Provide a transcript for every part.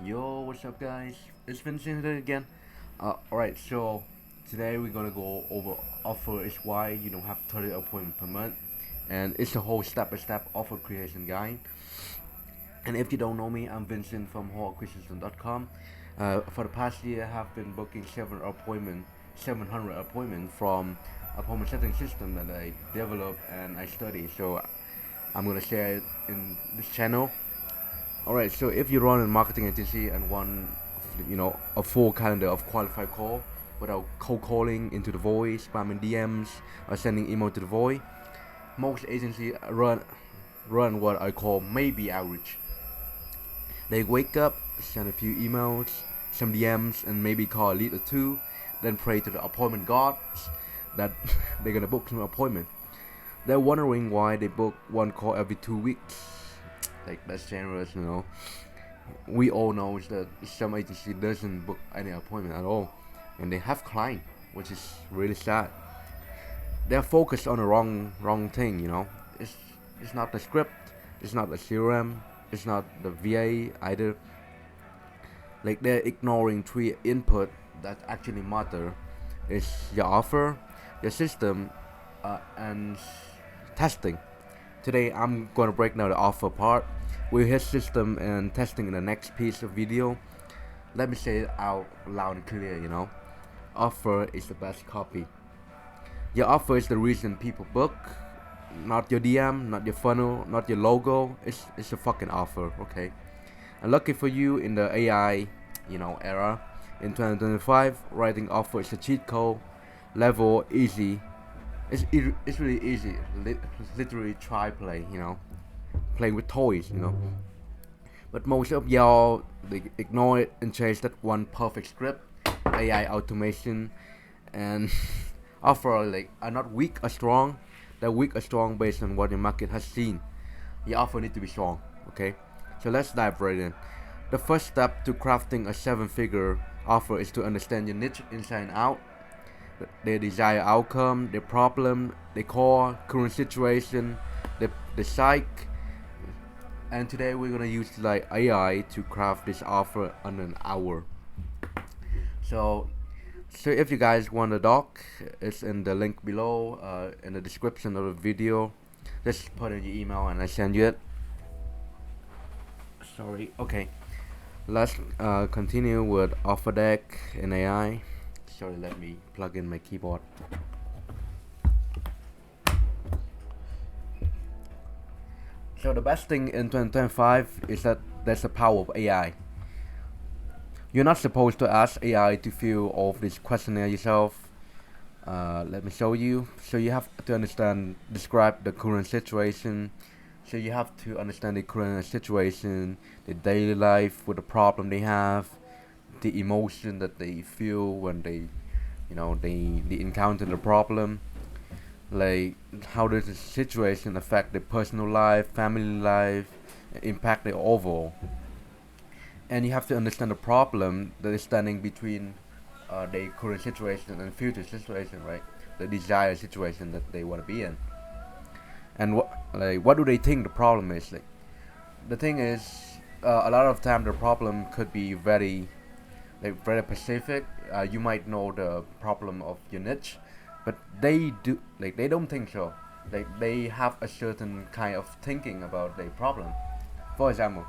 Yo, what's up, guys? It's Vincent here again. Alright, so today we're gonna go over offer is why you don't have 30 appointment per month, and it's a whole step-by-step offer creation guide. And if you don't know me, I'm Vincent from wholeacquisition.com. For the past year, I have been booking 700 appointment from appointment setting system that I develop and I study. So I'm gonna share it in this channel. Alright, so if you run a marketing agency and want, a full calendar of qualified call without cold calling into the void, spamming DMs, or sending email to the void, most agencies run what I call maybe outreach. They wake up, send a few emails, some DMs, and maybe call a lead or two, then pray to the appointment gods that they're gonna book some appointment. They're wondering why they book one call every 2 weeks. Like, that's generous. We all know that some agency doesn't book any appointment at all, and they have client, which is really sad. They're focused on the wrong thing. It's not the script, it's not the CRM, it's not the VA either. Like, they're ignoring three input that actually matter: is your offer, your system, and testing. Today I'm gonna break down the offer part. We'll hit system and testing in the next piece of video. Let me say it out loud and clear. Offer is the best copy. Your offer is the reason people book, not your DM, not your funnel, not your logo. It's a fucking offer, okay? And lucky for you, in the AI, era, in 2025, writing offer is a cheat code, level easy. It's really easy. Literally try play. Playing with toys. But most of y'all, they ignore it and chase that one perfect script, AI automation, and offer are not weak or strong. They're weak or strong based on what the market has seen. Your offer need to be strong. Okay, so let's dive right in. The first step to crafting a seven-figure offer is to understand your niche inside and out, their desired outcome, their problem, their core, current situation, the psych. And today we're gonna use AI to craft this offer in an hour. So, if you guys want a doc, it's in the link below, in the description of the video. Just put in your email and I send you it. Sorry. Okay. Let's continue with offer deck in AI. Sorry, let me plug in my keyboard. So the best thing in 2025 is that there's the power of AI. You're not supposed to ask AI to fill all of this questionnaire yourself. Let me show you. So you have to describe the current situation. So you have to understand the current situation, the daily life with the problem they have, the emotion that they feel when they encounter the problem. Like, how does the situation affect their personal life, family life, impact their overall. And you have to understand the problem that is standing between their current situation and future situation, right? The desired situation that they want to be in. And what do they think the problem is? Like, the thing is, a lot of time the problem could be very specific. You might know the problem of your niche, but they don't think so. They have a certain kind of thinking about their problem. For example,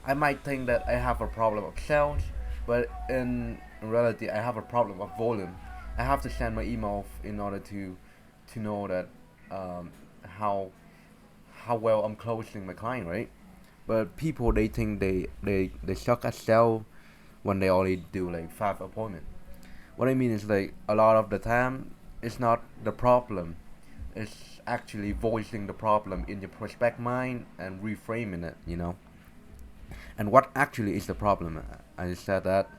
I might think that I have a problem of sales, but in reality I have a problem of volume. I have to send my email in order to know that how well I'm closing my client, right? But people, they think they suck at sell when they only do 5 appointments. What I mean is, a lot of the time it's not the problem, it's actually voicing the problem in your prospect mind and reframing it. And what actually is the problem? I said that.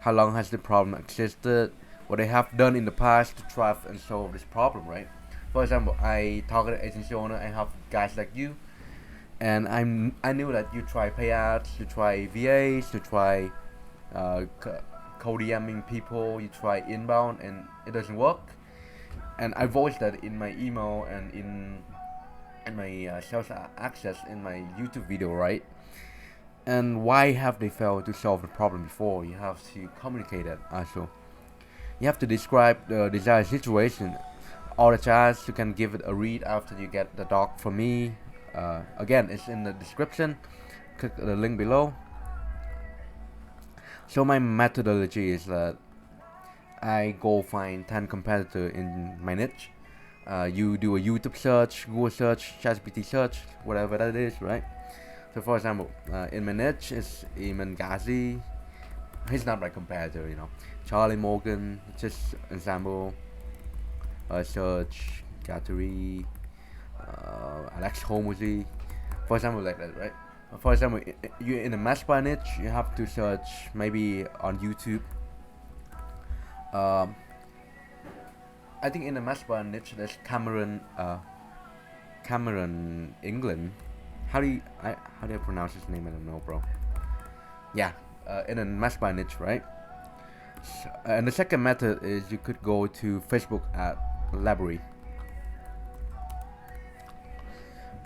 How long has the problem existed? What they have done in the past to try and solve this problem, right? For example, I target agency owner. I have guys like you, and I knew that you try payouts, you try VAs, you try cold DMing people, you try inbound, and it doesn't work. And I voiced that in my email and in my sales access in my YouTube video, right? And why have they failed to solve the problem before? You have to communicate it also. You have to describe the desired situation. All the chats you can give it a read after you get the doc from me. Again, it's in the description. Click the link below. So my methodology is that I go find 10 competitors in my niche. You do a YouTube search, Google search, ChatGPT search, whatever that is, right? So for example, in my niche is Iman Ghazi. He's not my competitor, you know. Charlie Morgan, just example. Search Gattery, Alex Homozy, for example, like that, right? For example, you in the match bar niche, you have to search maybe on YouTube. Um, I think in the match bar niche, there's Cameron England. How do I pronounce his name? I don't know, bro. Yeah, in a match bar niche, right? And the second method is you could go to Facebook ad library.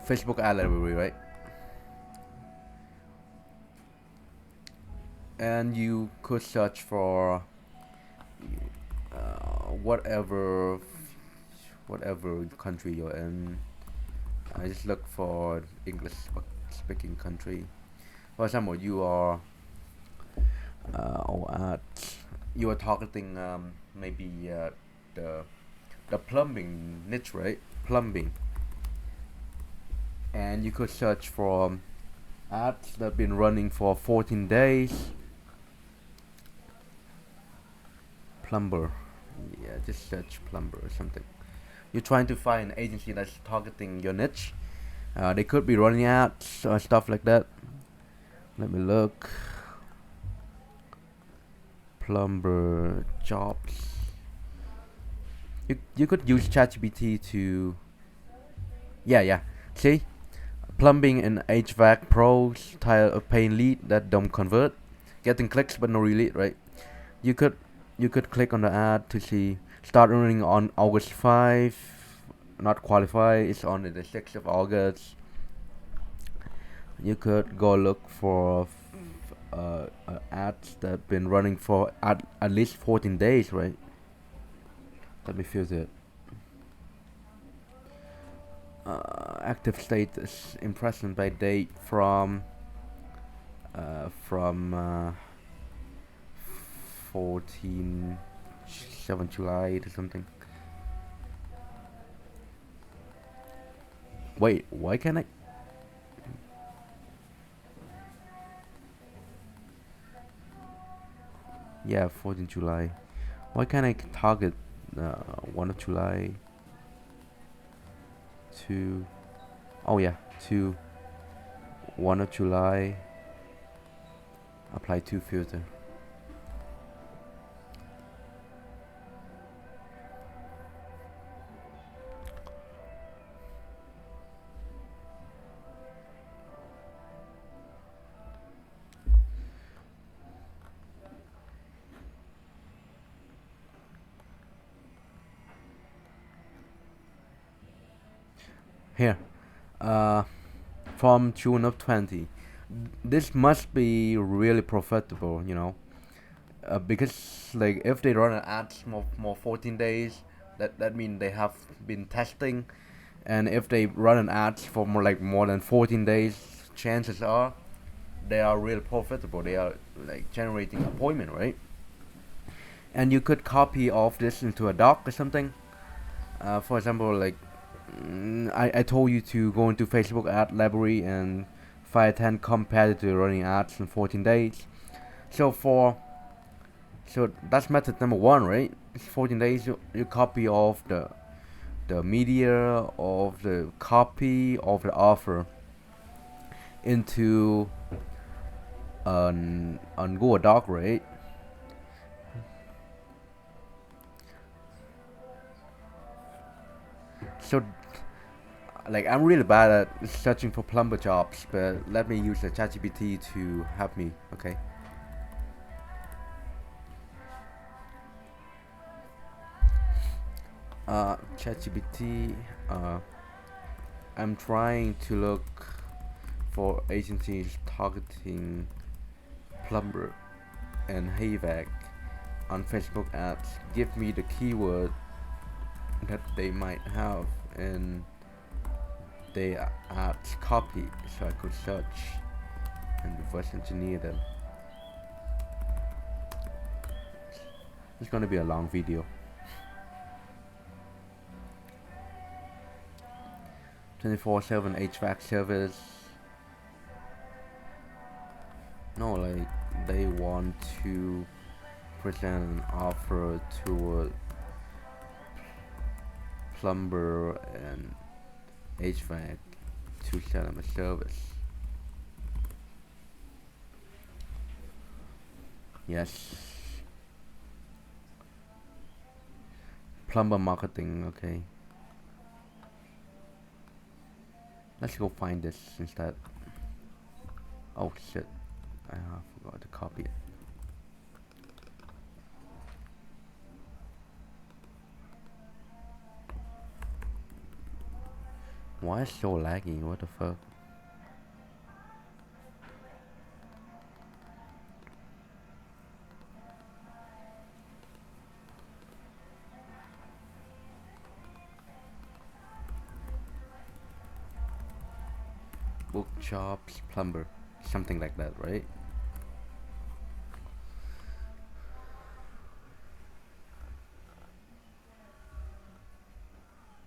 Facebook ad library, right? And you could search for whatever country you're in. I just look for English speaking country. For example, you are you are targeting maybe the plumbing niche, right? Plumbing, and you could search for ads that have been running for 14 days. Plumber, yeah, just search plumber or something. You're trying to find an agency that's targeting your niche. They could be running ads or stuff like that. Let me look. Plumber jobs. You could use ChatGPT to. Yeah. See, plumbing and HVAC pros, tired of paying lead that don't convert, getting clicks but no lead, right? You could click on the ad to see start running on August 5. Not qualified. It's on the 6th of August. You could go look for ads that been running for at least 14 days, right? Let me filter it. Active status impression by date from 14 7 July or something. Wait, why can't I? Yeah, 14 July. Why can't I target 1 of July to? Oh yeah, to 1 of July. Apply to filter. Here, from June of 20. This must be really profitable, you know, because like if they run an ad more 14 days, that means they have been testing, and if they run an ad for more than 14 days, chances are they are real profitable. They are like generating appointment, right? And you could copy all of this into a doc or something. For example, like I told you to go into Facebook ad library and find 10 competitor running ads in 14 days. So that's method number one, right? 14 days you copy of the media of the copy of the offer into on Google Doc, right? So like I'm really bad at searching for plumber jobs, but let me use the ChatGPT to help me, okay? ChatGPT, I'm trying to look for agencies targeting plumber and hayvac on Facebook ads. Give me the keyword that they might have in their ads copy so I could search and reverse engineer them. It's gonna be a long video. 24/7 HVAC service. No, like they want to present an offer to a plumber and HVAC to sell them a service. Yes. Plumber marketing, okay. Let's go find this instead. Oh shit, I forgot to copy it. Why is it so laggy? What the fuck? Book jobs, plumber, something like that, right?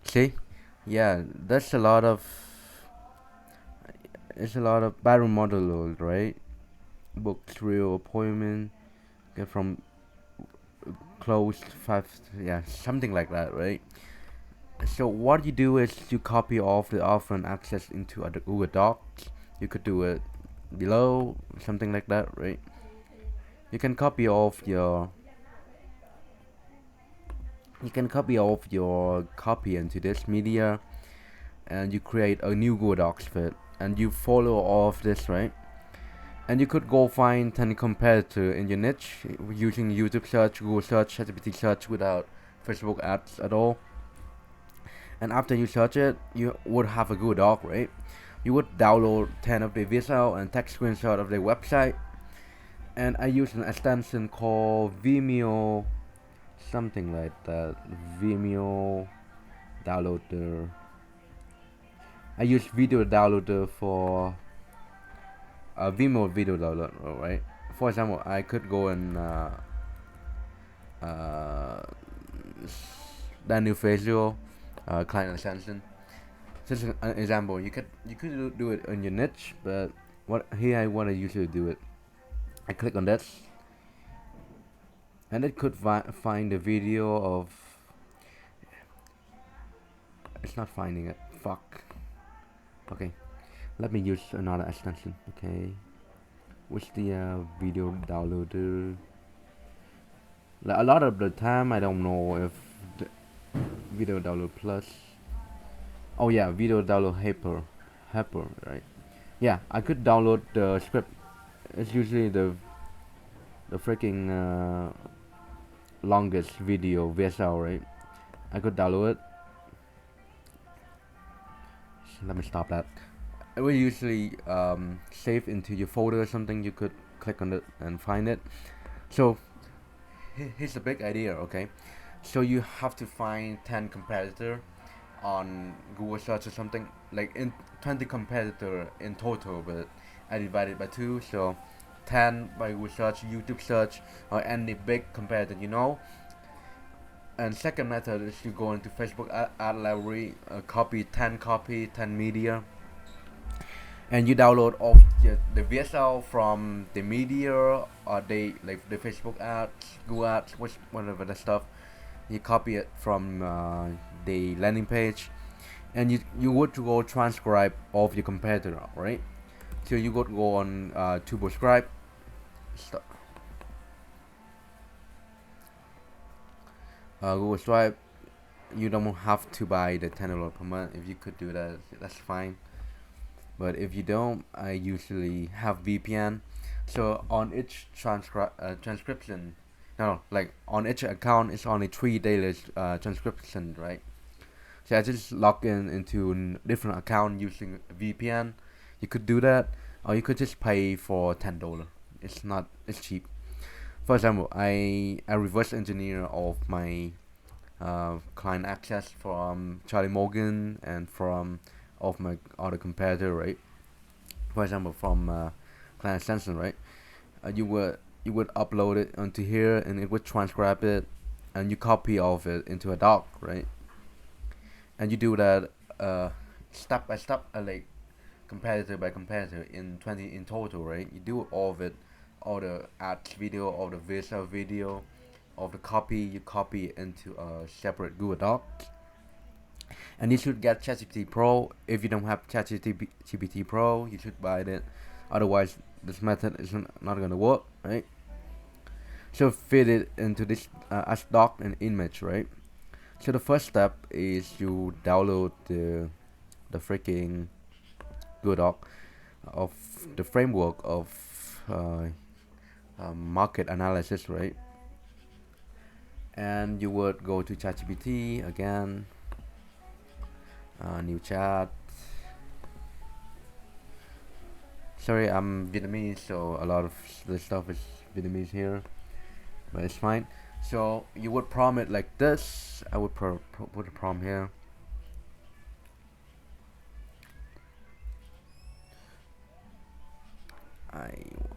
See? Yeah, that's a lot of. It's a lot of battle model, right? Book real appointment, get from closed 5, yeah, something like that, right? So what you do is you copy off the offer and access into other Google Docs. You could do it below, something like that, right? You can copy off your copy into this media, and you create a new Google Docs fit, and you follow all of this, right? And you could go find 10 competitor in your niche using YouTube search, Google search, ChatGPT search without Facebook ads at all. And after you search it, you would have a Google Doc, right? You would download 10 of the visual and text screenshot of their website. And I use an extension called Vimeo, something like that. Vimeo downloader. I use video downloader for a Vimeo video downloader, right? For example, I could go and Daniel Facial client extension. Just an example, you could do it on your niche, but what here I want to usually do it. I click on this, and it could find a video of. It's not finding it. Fuck. Okay, let me use another extension. Okay, what's the video downloader? Like a lot of the time, I don't know if the video download plus. Oh yeah, video download helper, right? Yeah, I could download the script. It's usually the freaking longest video VSL, right? I could download it. Let me stop that. It will usually save into your folder or something. You could click on it and find it. So here's the big idea, okay? So you have to find 10 competitor on Google search or something, like in 20 competitor in total, but I divided by 2, so 10 by Google search, YouTube search, or any big competitor, you know. And second method is you go into Facebook ad library, copy 10 media, and you download off the VSL from the media or the Facebook ads, Google ads, whatever the stuff. You copy it from the landing page, and you would go transcribe of your competitor, right? So you would go on to subscribe. Google Stripe. You don't have to buy the $10 per month. If you could do that, that's fine. But if you don't, I usually have VPN. So on each transcription, no, like on each account, it's only 3 daily transcription, right? So I just log into different account using VPN. You could do that, or you could just pay for $10. It's cheap. For example, I reverse engineer of my client access from Charlie Morgan and from of my other competitor, right? For example, from client extension, right? You would upload it onto here, and it would transcribe it, and you copy of it into a doc, right? And you do that step by step, like competitor by competitor in 20 in total, right? You do all of it, all the ads video, all the visual video, all the copy. You copy it into a separate Google Doc, and you should get ChatGPT Pro. If you don't have ChatGPT Pro, you should buy it. Otherwise, this method is not gonna work, right? So fit it into this as doc and image, right? So the first step is you download the freaking Google Doc of the framework of market analysis, right? And you would go to ChatGPT again, new chat. Sorry, I'm Vietnamese, so a lot of the stuff is Vietnamese here, but it's fine. So you would prompt it like this. I would put a prompt here. I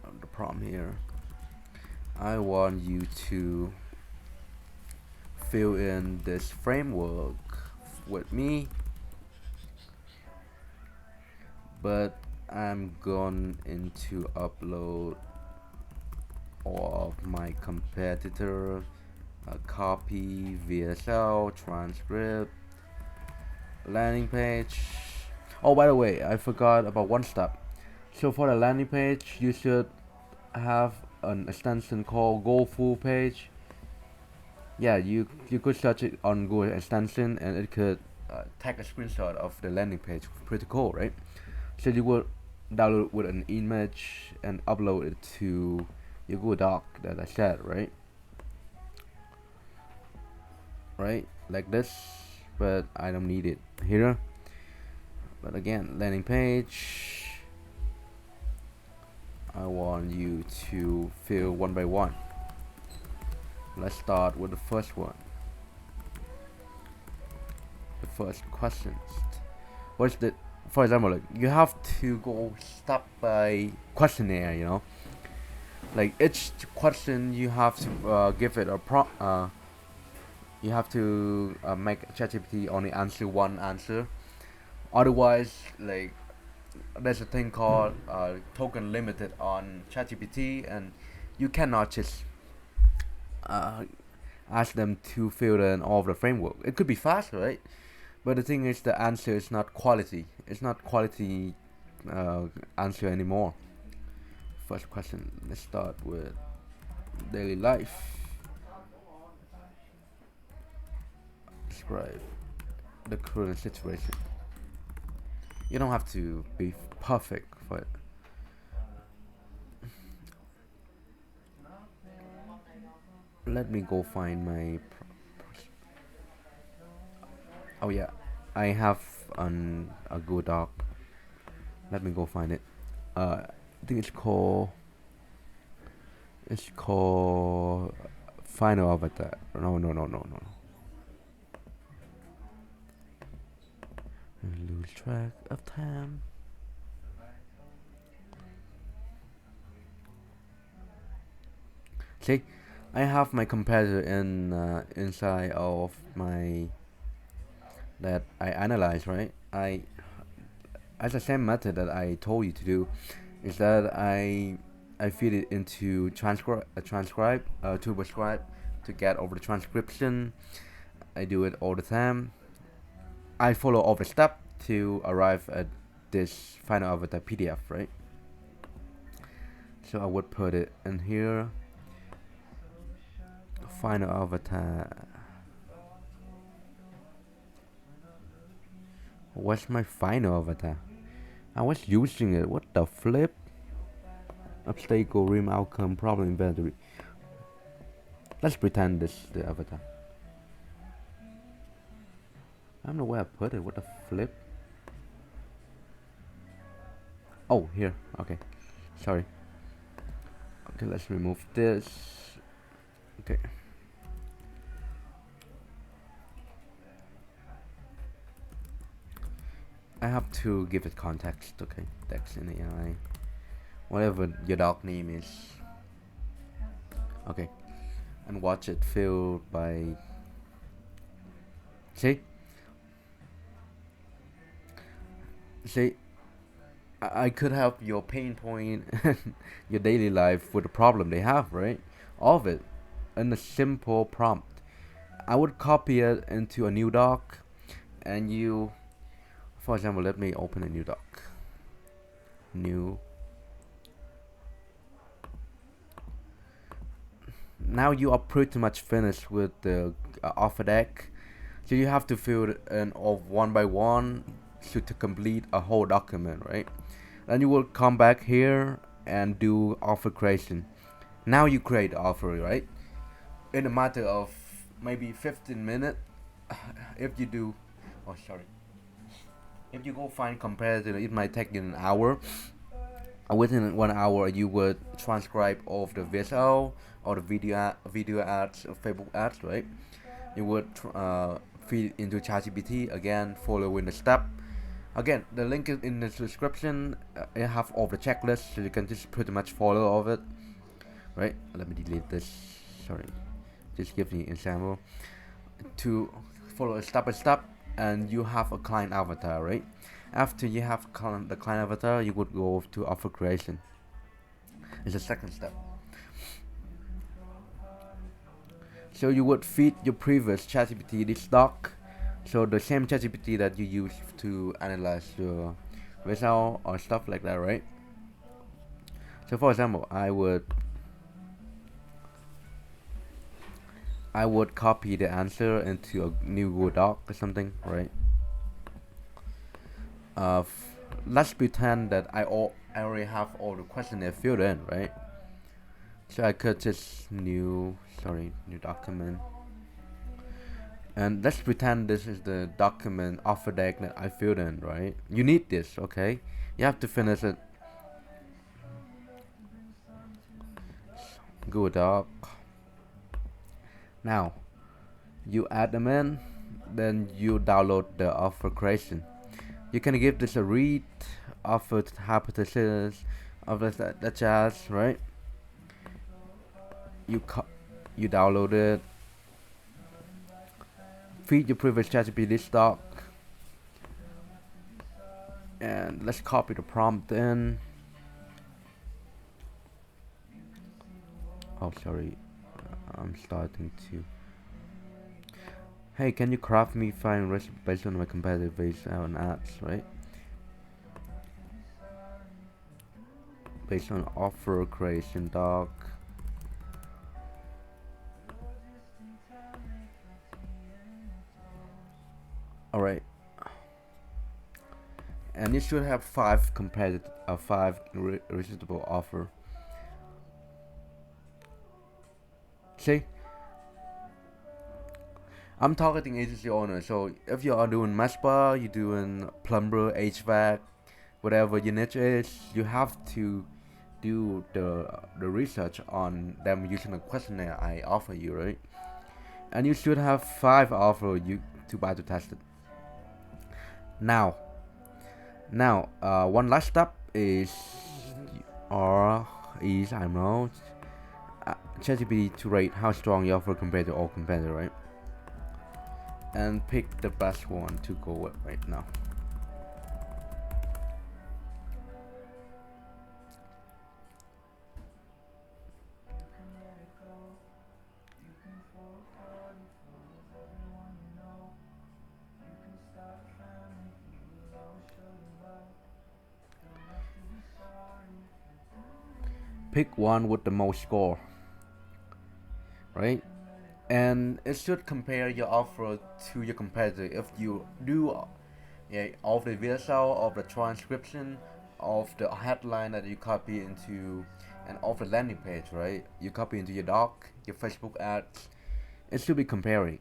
want the prompt here. I want you to fill in this framework with me, but I'm going to upload all of my competitor copy, VSL, transcript, landing page. Oh, by the way, I forgot about one step. So for the landing page, you should have an extension called Go Full Page. Yeah, you could search it on Google extension, and it could take a screenshot of the landing page. Pretty cool, right? So you would download with an image and upload it to your Google Doc that I said, right? Right, like this, but I don't need it here. But again, landing page, I want you to fill one by one. Let's start with the first one. The first questions. What's the, for example, like you have to go step by questionnaire, you know, like each question you have to give it a prompt. You have to make ChatGPT only answer one answer. Otherwise, like there's a thing called token limited on ChatGPT, and you cannot just uh, ask them to fill in all of the framework. It could be fast, right? But the thing is, the answer is not quality. It's not quality answer anymore. First question. Let's start with daily life. Describe the current situation. You don't have to be perfect for it. Let me go find my. Oh yeah, I have a Google Doc. Let me go find it. I think it's called. It's called Final Avatar. No. I lose track of time. See, I have my competitor in inside of my that I analyze, right? I as the same method that I told you to do is that I feed it into transcribe to get over the transcription. I do it all the time. I follow all the steps to arrive at this final avatar PDF, right? So I would put it in here. Final avatar. What's my final avatar? I was using it. What the flip? Obstacle, rim outcome, problem inventory. Let's pretend this is the avatar. I don't know where I put it. What the flip? Oh, here. Okay, sorry. Okay, let's remove this. Okay. I have to give it context. Okay, text in AI. Whatever your dog name is. Okay, and watch it filled by. See, see, I could help your pain point, your daily life with the problem they have, right? All of it, in a simple prompt. I would copy it into a new doc, and you, for example, let me open a new doc. New. Now you are pretty much finished with the offer deck. So you have to fill it in of one by one to complete a whole document, right? Then you will come back here and do offer creation. Now you create the offer, right? In a matter of maybe 15 minutes, if you do, oh sorry, if you go find competitor, it might take you an hour. Within 1 hour, you would transcribe all of the visual or the video ads or Facebook ads, right? You would feed into ChatGPT again, following the step. Again, the link is in the description. It have all the checklists, so you can just pretty much follow all of it, right? Let me delete this. Sorry, just give me an example to follow a step by step, and you have a client avatar, right? After you have the client avatar, you would go to offer creation. It's the second step. So you would feed your previous ChatGPT this doc. So the same ChatGPT that you use to analyze your result or stuff like that, right? So for example, I would copy the answer into a new Google Doc or something, right? Let's pretend that I already have all the questionnaire filled in, right? So I could just new document. And let's pretend this is the document offer deck that I filled in, right? You need this, okay? You have to finish it. Google Doc. Now, you add them in, then you download the offer creation. You can give this a read, offer hypothesis, of the jazz, right? You download it, feed your previous ChatGPT doc, and let's copy the prompt in. Oh, sorry, I'm starting to. Hey, can you craft me fine recipe based on my competitive based on ads, right? Based on offer creation doc. Alright. And you should have five competitive, five irresistible offer. See? I'm targeting agency owners, so if you are doing mesh bar, you're doing plumber, HVAC, whatever your niche is, you have to do the research on them using the questionnaire I offer you, right? And you should have five offer you to buy to test it. Now, one last step is, I don't know, ChatGPT to rate how strong your offer compared to all competitor, right? And pick the best one to go with right now. Pick one with the most score, right? And it should compare your offer to your competitor. If you do of the visual, of the transcription, of the headline that you copy into, and of the landing page, right? You copy into your doc, your Facebook ads. It should be comparing.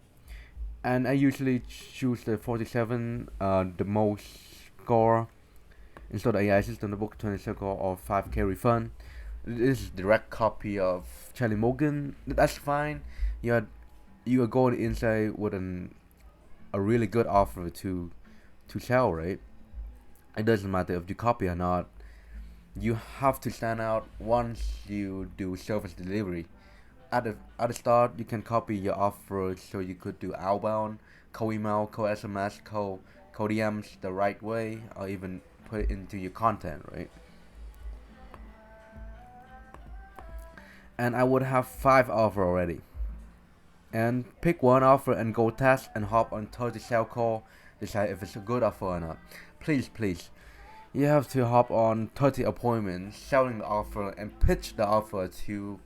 And I usually choose the 47, the most score, Install the AI system, the book 20 circle or 5K refund. This is direct copy of Charlie Morgan. That's fine. You are going inside with a really good offer to sell, right? It doesn't matter if you copy or not. You have to stand out once you do service delivery. At the start, you can copy your offer, so you could do outbound, cold email, cold SMS, cold DMs the right way, or even put it into your content, right? And I would have 5 offer already. And pick one offer and go test and hop on 30 sale call, decide if it's a good offer or not. Please, you have to hop on 30 appointments, selling the offer and pitch the offer to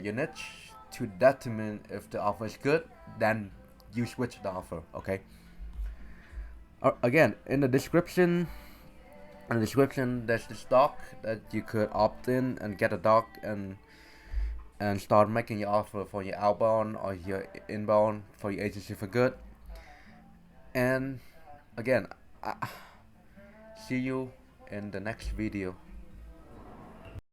your niche to determine if the offer is good. Then you switch the offer. Okay. Again, in the description, there's this doc that you could opt in and get a doc and start making your offer for your outbound or your inbound for your agency for good. And again, I see you in the next video.